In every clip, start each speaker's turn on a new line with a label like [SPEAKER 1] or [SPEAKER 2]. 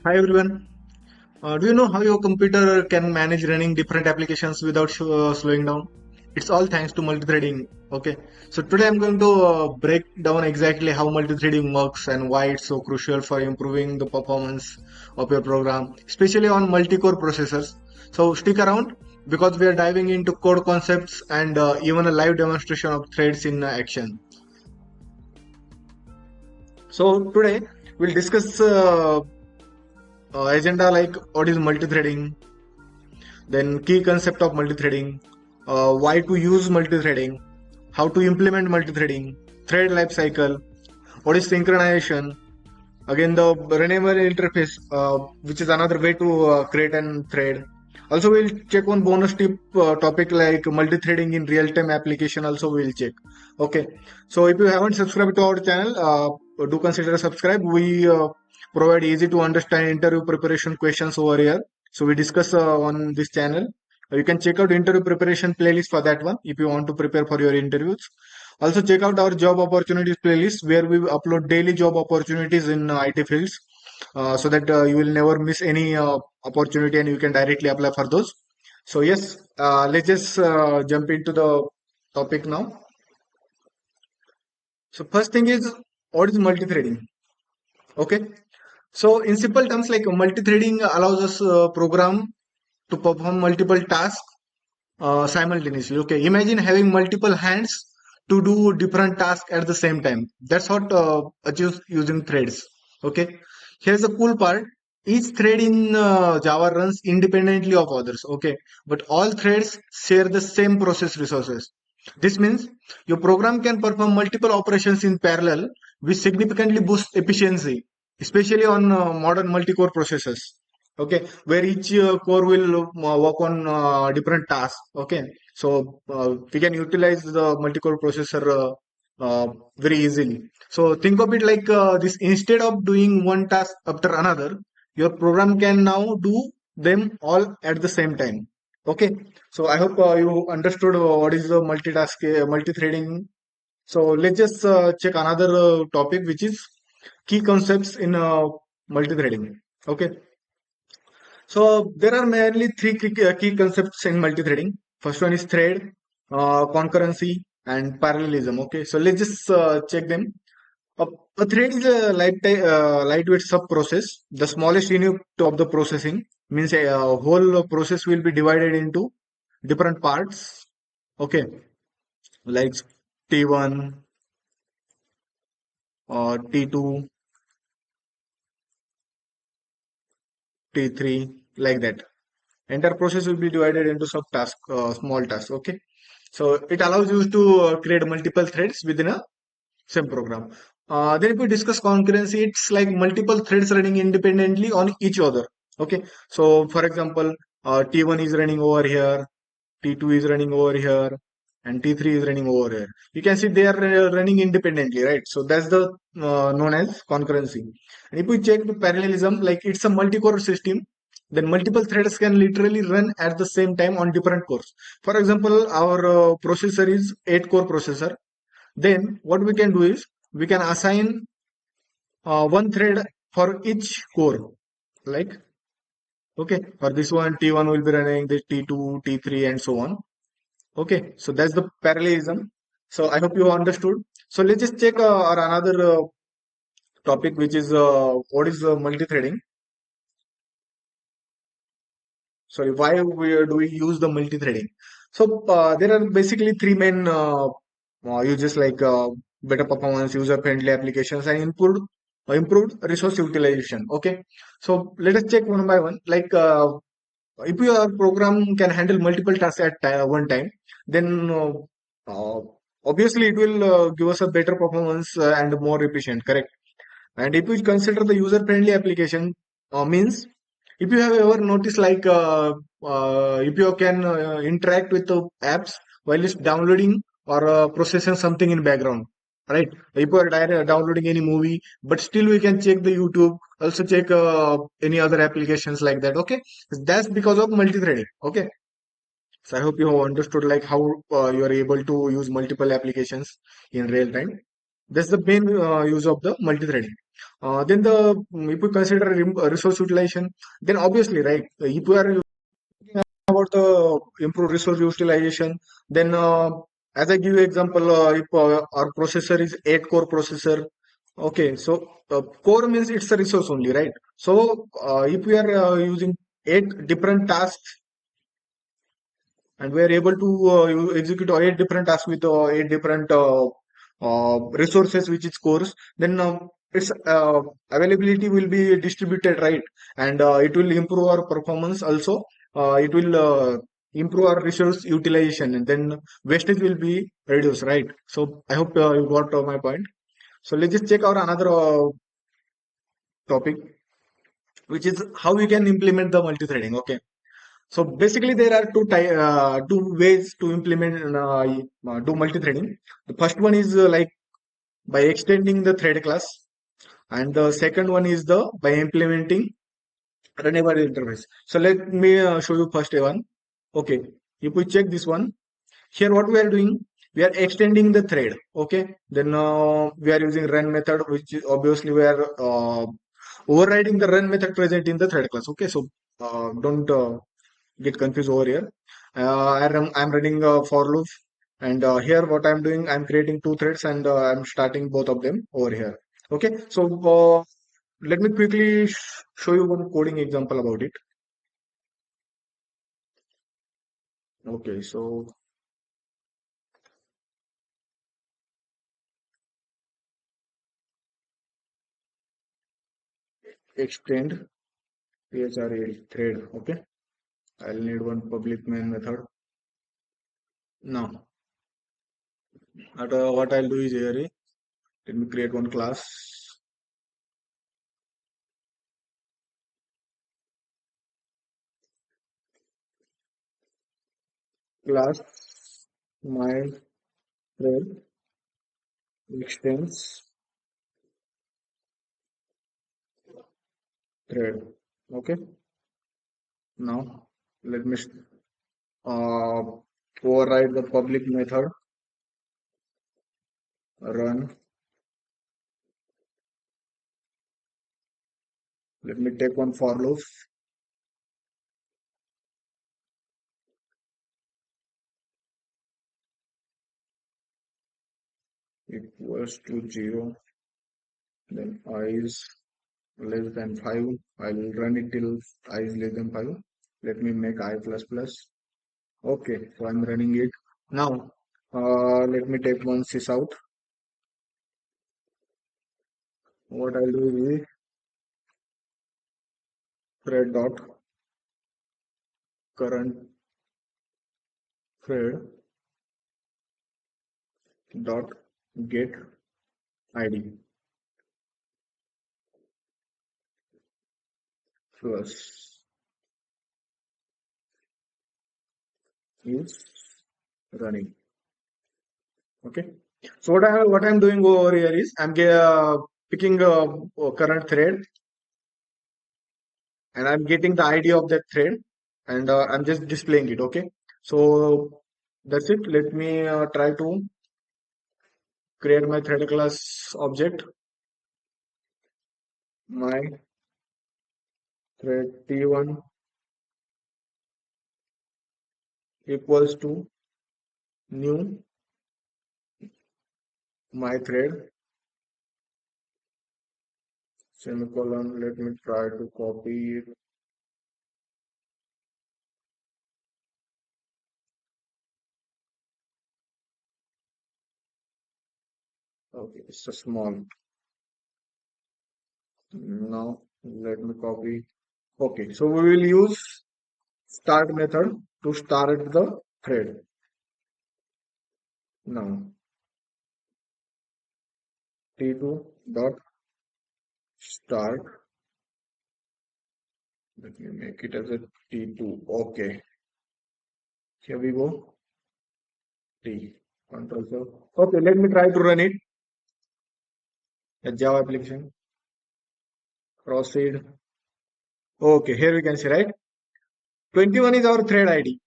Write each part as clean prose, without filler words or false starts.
[SPEAKER 1] Hi everyone. Do you know how your computer can manage running different applications without slowing down? It's all thanks to multithreading. Okay, so today I'm going to break down exactly how multithreading works and why it's so crucial for improving the performance of your program, especially on multi-core processors. So stick around because we are diving into code concepts and even a live demonstration of threads in action. So today we'll discuss agenda like what is multithreading, then key concept of multithreading, why to use multithreading, how to implement multithreading, thread lifecycle, what is synchronization, again the renewable interface, which is another way to create an thread. Also, we'll check on bonus tip topic like multi-threading in real-time application. Also, we'll check. Okay, so if you haven't subscribed to our channel, do consider subscribe. We provide easy to understand interview preparation questions over here. So we discuss on this channel. You can check out interview preparation playlist for that one if you want to prepare for your interviews. Also check out our job opportunities playlist where we upload daily job opportunities in IT fields, so that you will never miss any opportunity and you can directly apply for those. So yes, let's just jump into the topic now. So first thing is, what is multi-threading? Okay. So in simple terms, like multi-threading allows us program to perform multiple tasks simultaneously. Okay, imagine having multiple hands to do different tasks at the same time. That's what achieves using threads. Okay, here's the cool part. Each thread in Java runs independently of others. Okay, but all threads share the same process resources. This means your program can perform multiple operations in parallel, which significantly boosts efficiency, especially on modern multi-core processors. Okay, where each core will work on different tasks. Okay, so we can utilize the multi-core processor very easily. So think of it like this: instead of doing one task after another, your program can now do them all at the same time. Okay, so I hope you understood what is the multi-threading. So let's just check another topic, which is key concepts in multi-threading. Okay, so there are mainly three key concepts in multi-threading. First one is thread, concurrency, and parallelism. Okay, so let's just check them. A, a thread is a lightweight sub-process. The smallest unit of the processing means a whole process will be divided into different parts. Okay, like T1 or T2, T3, like that. Entire process will be divided into small tasks. Okay, so it allows you to create multiple threads within a same program. Then if we discuss concurrency, it's like multiple threads running independently on each other. Okay, so for example, T1 is running over here, T2 is running over here, and T3 is running over here. You can see they are running independently, right? So that's the known as concurrency. And if we check the parallelism, like it's a multi-core system, then multiple threads can literally run at the same time on different cores. For example, our processor is 8-core processor. Then what we can do is we can assign one thread for each core. Like, okay, for this one, T1 will be running the T2, T3, and so on. Okay, so that's the parallelism. So I hope you understood. So let's just check our another topic, which is what is multi-threading. Sorry, why do we use the multi-threading? So there are basically three main uses, like better performance, user-friendly applications, and improved resource utilization. Okay, so let us check one by one. Like if your program can handle multiple tasks at one time, then uh, obviously it will give us a better performance and more efficient. Correct. And if you consider the user-friendly application, means if you have ever noticed, like if you can interact with the apps while it's downloading or processing something in background, right? If you are downloading any movie, but still we can check the YouTube, also check any other applications like that. Okay, that's because of multi-threading. Okay, so I hope you have understood like how you are able to use multiple applications in real time. That's the main use of the multi-threading. Then if we consider resource utilization, then obviously, right, if we are looking about the improved resource utilization, then as I give you example, if our processor is 8 core processor, okay, so core means it's a resource only, right? So if we are using 8 different tasks and we are able to execute 8 different tasks with 8 different resources which is cores, then its availability will be distributed, right? And it will improve our performance also. It will improve our resource utilization, and then wastage will be reduced, right? So I hope you got my point. So let's just check out another topic, which is how we can implement the multi-threading. Okay. So basically, there are two ways to implement do multi-threading. The first one is like by extending the thread class, and the second one is the by implementing runnable interface. So let me show you first one. Okay, if we check this one here, what we are doing, we are extending the thread. Okay, then we are using run method, which is obviously we are overriding the run method present in the thread class. Okay, so don't get confused over here. I'm running a for loop, and here what I'm doing, I'm creating 2 threads, and I'm starting both of them over here. Okay, so let me quickly show you one coding example about it. Okay, so extend PHREL thread. Okay, I'll need one public main method. Now, what I'll do is here, let me create one class. Class my thread extends thread. Okay, now let me uh, override the public method run. Let me take one for loop. Equals to 0, then I is less than 5. I will run it till I is less than 5. Let me make I plus plus. Okay, so I'm running it now. Let me take one sys out. What I'll do is thread dot current thread dot get id plus is running. Okay, so what I'm doing over here is I'm picking a current thread, and I'm getting the ID of that thread, and I'm just displaying it. Okay, so that's it. Let me try to create my thread class object. My thread t1 equals to new my thread semicolon. Let me try to copy it. Okay, it's a small. Now let me copy. Okay, so we will use start method to start the thread. Now t2 dot start. Let me make it as a t2. Okay, here we go. T control so. Okay, let me try to run it. A Java application. Proceed. Okay, here we can see, right? 21 is our thread ID.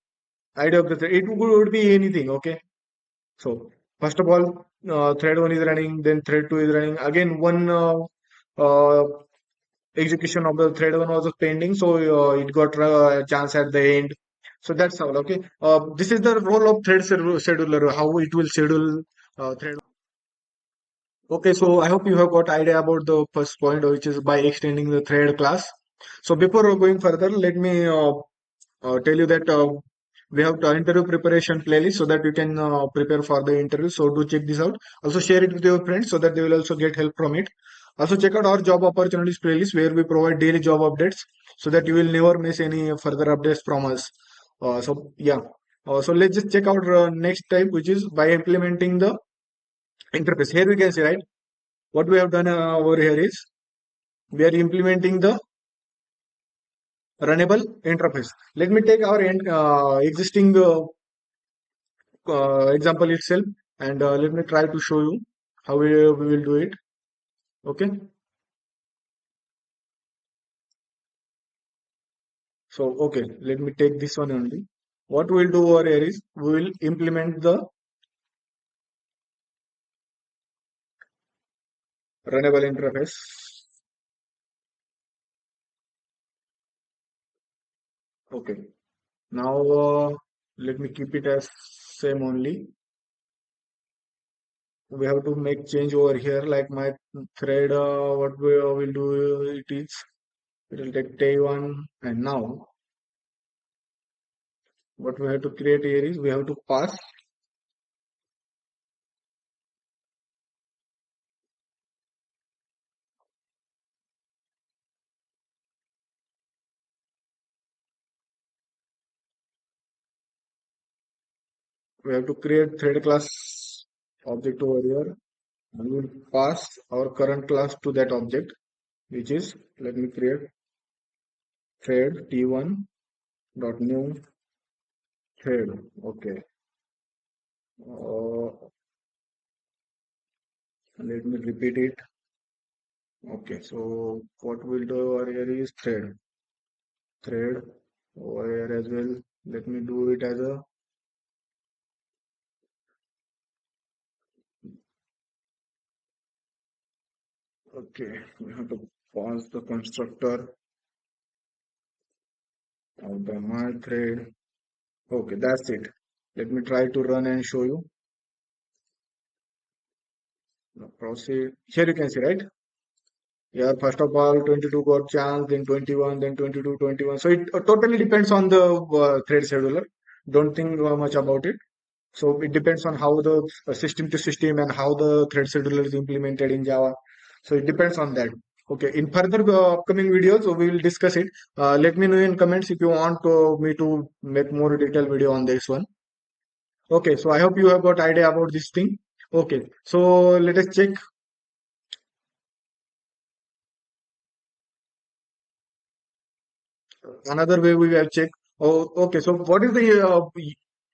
[SPEAKER 1] ID of the thread. It would be anything. Okay. So first of all, thread 1 is running, then thread 2 is running. Again, one uh, execution of the thread 1 was pending, so it got a chance at the end. So that's all. Okay. This is the role of thread scheduler, how it will schedule thread. Okay, so I hope you have got idea about the first point, which is by extending the thread class. So before going further, let me tell you that we have the interview preparation playlist so that you can prepare for the interview. So do check this out. Also share it with your friends so that they will also get help from it. Also check out our job opportunities playlist where we provide daily job updates so that you will never miss any further updates from us. So yeah. So let's just check out next type, which is by implementing the interface. Here we can see, right? What we have done over here is we are implementing the runnable interface. Let me take our existing example itself, and let me try to show you how we will do it. Okay, so okay, let me take this one only. What we'll do over here is we will implement the runnable interface. Okay, now let me keep it as same only. We have to make change over here, like my thread. What we will do it is it will take day one, and now what we have to create here is we have to pass. We have to create thread class object over here, and we'll pass our current class to that object, which is, let me create thread t1 dot new thread. Okay, let me repeat it. Okay, so what we'll do over here is thread over here as well. Let me do it as a, okay, we have to pass the constructor of the my thread. Okay, that's it. Let me try to run and show you. Now proceed. Here you can see, right? Yeah, first of all, 22 got chance, then 21, then 22, 21. So it totally depends on the thread scheduler. Don't think much about it. So it depends on how the system to system and how the thread scheduler is implemented in Java. So it depends on that. Okay, in further upcoming videos, we will discuss it. Let me know in comments if you want me to make more detailed video on this one. Okay, so I hope you have got idea about this thing. Okay, so let us check another way we will check. Oh, okay, so what is the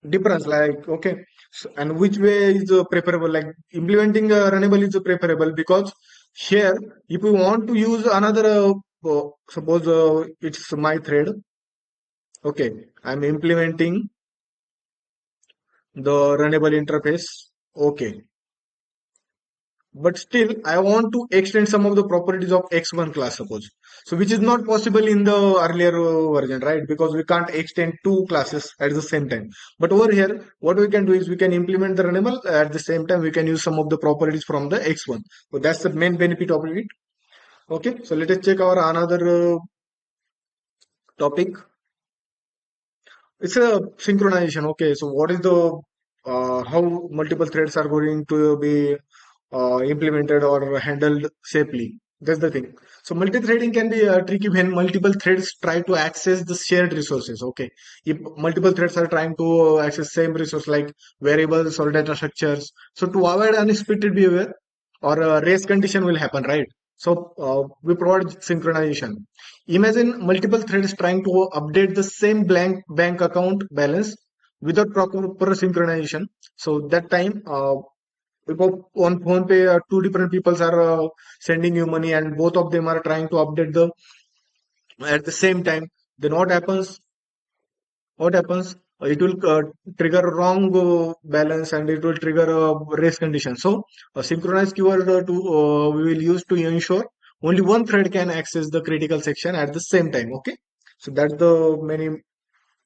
[SPEAKER 1] difference, like, okay, so, and which way is preferable, like implementing runnable is preferable, because here if we want to use another suppose it's my thread. Okay, I'm implementing the runnable interface. Okay, but still I want to extend some of the properties of x1 class, suppose. So which is not possible in the earlier version, right? Because we can't extend two classes at the same time. But over here, what we can do is we can implement the runnable, at the same time we can use some of the properties from the x1. So that's the main benefit of it. Okay, so let us check our another topic. It's a synchronization. Okay, so what is the how multiple threads are going to be implemented or handled safely? That's the thing. So multi-threading can be tricky when multiple threads try to access the shared resources. Okay, if multiple threads are trying to access same resource like variables or data structures, so to avoid unexpected behavior or race condition will happen, right? So we provide synchronization. Imagine multiple threads trying to update the same blank bank account balance without proper synchronization. So that time, if on PhonePe, two different people are sending you money, and both of them are trying to update the at the same time. Then what happens? What happens? it will trigger wrong balance, and it will trigger a race condition. So a synchronized keyword we will use to ensure only one thread can access the critical section at the same time. Okay, so that's the main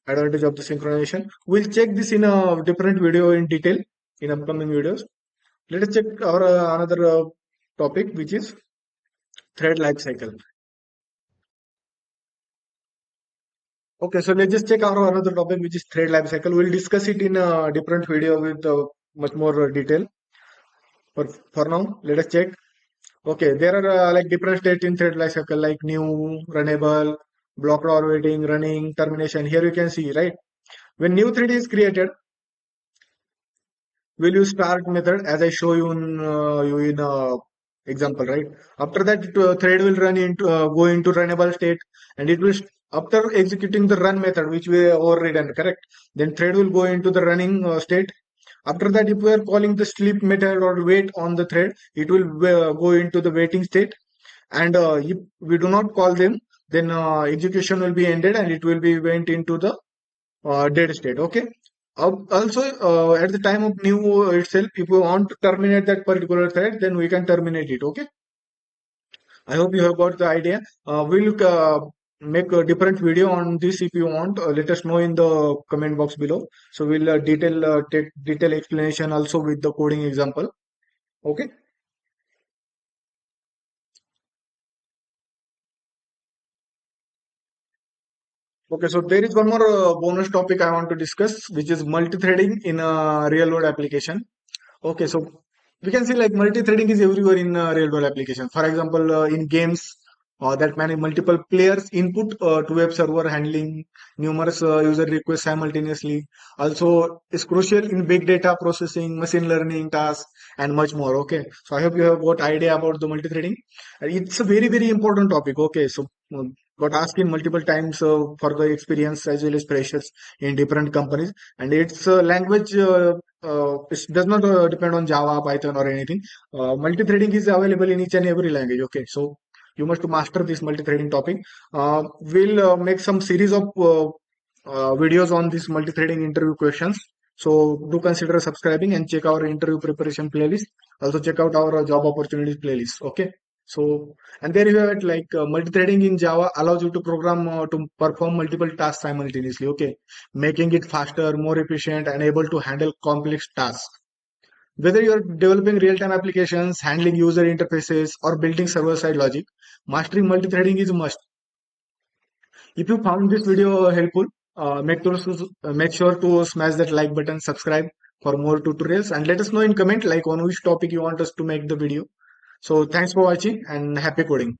[SPEAKER 1] advantage of the synchronization. We'll check this in a different video in detail in upcoming videos. Let us check our another topic, which is thread life cycle. Okay, so let's just check our another topic, which is thread life cycle. We'll discuss it in a different video with much more detail. But for now, let us check. Okay, there are like different states in thread life cycle, like new, runnable, blocked or waiting, running, termination. Here you can see, right? When new thread is created, will use start method as I show you in example, right? After that, thread will run into go into runnable state, and it will after executing the run method, which we overridden, correct? Then thread will go into the running state. After that, if we are calling the sleep method or wait on the thread, it will go into the waiting state. And if we do not call them, then execution will be ended and it will be went into the dead state. Okay. Also, at the time of new itself, if we want to terminate that particular thread, then we can terminate it. Okay. I hope you have got the idea. We'll make a different video on this if you want. Let us know in the comment box below. So we'll take detail explanation also with the coding example. Okay. Okay, so there is one more bonus topic I want to discuss, which is multi-threading in a real-world application. Okay, so we can see like multi-threading is everywhere in real-world application. For example, in games that manage multiple players' input to web server, handling numerous user requests simultaneously. Also, is crucial in big data processing, machine learning tasks, and much more. Okay, so I hope you have got idea about the multi-threading. It's a very important topic. Okay, so got asked in multiple times for the experience as well as pressures in different companies, and its language. It does not depend on Java, Python, or anything. Multi-threading is available in each and every language. Okay, so you must master this multi-threading topic. We'll make some series of videos on this multi-threading interview questions. So do consider subscribing and check our interview preparation playlist. Also check out our job opportunities playlist. Okay. So, and there you have it, like multi-threading in Java allows you to program to perform multiple tasks simultaneously. Okay, making it faster, more efficient, and able to handle complex tasks. Whether you're developing real-time applications, handling user interfaces, or building server-side logic, mastering multi-threading is a must. If you found this video helpful, make sure to smash that like button, subscribe for more tutorials, and let us know in comment like on which topic you want us to make the video. So thanks for watching and happy coding.